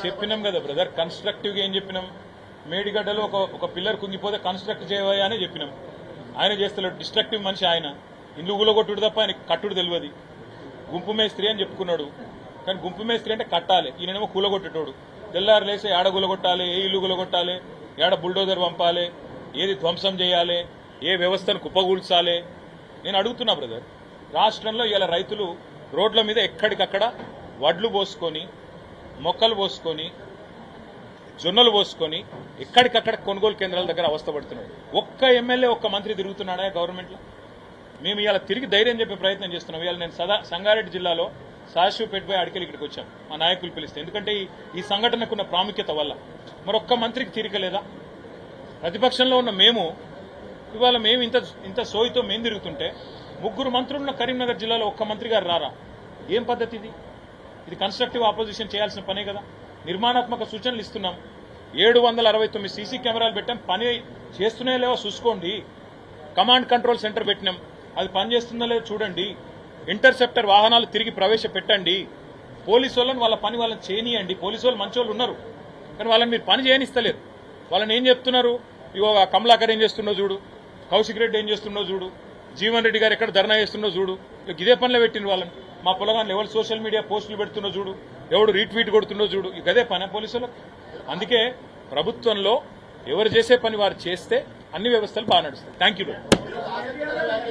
చెప్పినాం కదా బ్రదర్, కన్స్ట్రక్టివ్గా ఏం చెప్పినాం? మేడిగడ్డలో ఒక పిల్లర్ కుంగిపోతే కన్స్ట్రక్ట్ చేయవా అని చెప్పినాం. ఆయన చేస్తలేడు, డిస్ట్రక్టివ్ మనిషి ఆయన. ఇల్లు గులగొట్టుడు తప్ప ఆయన కట్టుడు తెలియదు. గుంపు మేస్త్రి అని చెప్పుకున్నాడు, కానీ గుంపు మేస్త్రి అంటే కట్టాలి, ఈయనేమో కూలగొట్టేటోడు. తెల్లారు లేసి ఏడ గులగొట్టాలి, ఏ ఇల్లు గులగొట్టాలి, ఏడ బుల్డోజర్ పంపాలి, ఏది ధ్వంసం చేయాలి, ఏ వ్యవస్థను కుప్పగూల్చాలి. నేను అడుగుతున్నా బ్రదర్, రాష్ట్రంలో ఇలా రైతులు రోడ్ల మీద ఎక్కడికక్కడ వడ్లు పోసుకొని, మొక్కలు పోసుకొని, జొన్నలు పోసుకొని ఎక్కడికక్కడ కొనుగోలు కేంద్రాల దగ్గర అవస్థపడుతున్నాడు. ఒక్క ఎమ్మెల్యే ఒక్క మంత్రి తిరుగుతున్నాడా గవర్నమెంట్లో? మేము ఇవాళ తిరిగి ధైర్యం చెప్పే ప్రయత్నం చేస్తున్నాం. ఇవాళ నేను సంగారెడ్డి జిల్లాలో సాషుపేటపై అడికెళ్ళి ఇక్కడికి వచ్చాం, మా నాయకులు పిలిస్తే. ఎందుకంటే ఈ సంఘటనకున్న ప్రాముఖ్యత వల్ల. మరొక్క మంత్రికి తీరిక లేదా? ప్రతిపక్షంలో ఉన్న మేము ఇవాళ మేము ఇంత సోయితో మేము తిరుగుతుంటే ముగ్గురు మంత్రులున్న కరీంనగర్ జిల్లాలో ఒక్క మంత్రి గారు రారా? ఏం పద్ధతి ఇది? ఇది కన్స్ట్రక్టివ్ ఆపోజిషన్ చేయాల్సిన పనే కదా. నిర్మాణాత్మక సూచనలు ఇస్తున్నాం. 769 సీసీ కెమెరాలు పెట్టాం, పని చేస్తూనే లేవో చూసుకోండి. కమాండ్ కంట్రోల్ సెంటర్ పెట్టినాం, అది పనిచేస్తుందో లేదో చూడండి. ఇంటర్సెప్టర్ వాహనాలు తిరిగి ప్రవేశపెట్టండి. పోలీసు వాళ్ళని వాళ్ళ పని వాళ్ళని చేయనియండి. పోలీసు వాళ్ళు మంచి వాళ్ళు ఉన్నారు, కానీ వాళ్ళని మీరు పని చేయనిస్తలేరు. వాళ్ళని ఏం చెప్తున్నారు? ఇగో కమలాకర్ ఏం చేస్తుండో చూడు, కౌశిక్ రెడ్డి ఏం చేస్తుండో చూడు, జీవన్ రెడ్డి గారు ఎక్కడ ధర్నా చేస్తుండో చూడు. ఇదే పనిలో పెట్టిన వాళ్ళని. మా పొలగాన్ని ఎవరు సోషల్ మీడియా పోస్టులు పెడుతుండో చూడు, ఎవడు రీట్వీట్ కొడుతుండో చూడు. ఇదే పని పోలీసులకు. అందుకే ప్రభుత్వంలో ఎవరు చేసే పని వారు చేస్తే అన్ని వ్యవస్థలు బాగా నడుస్తాయి. Thank you.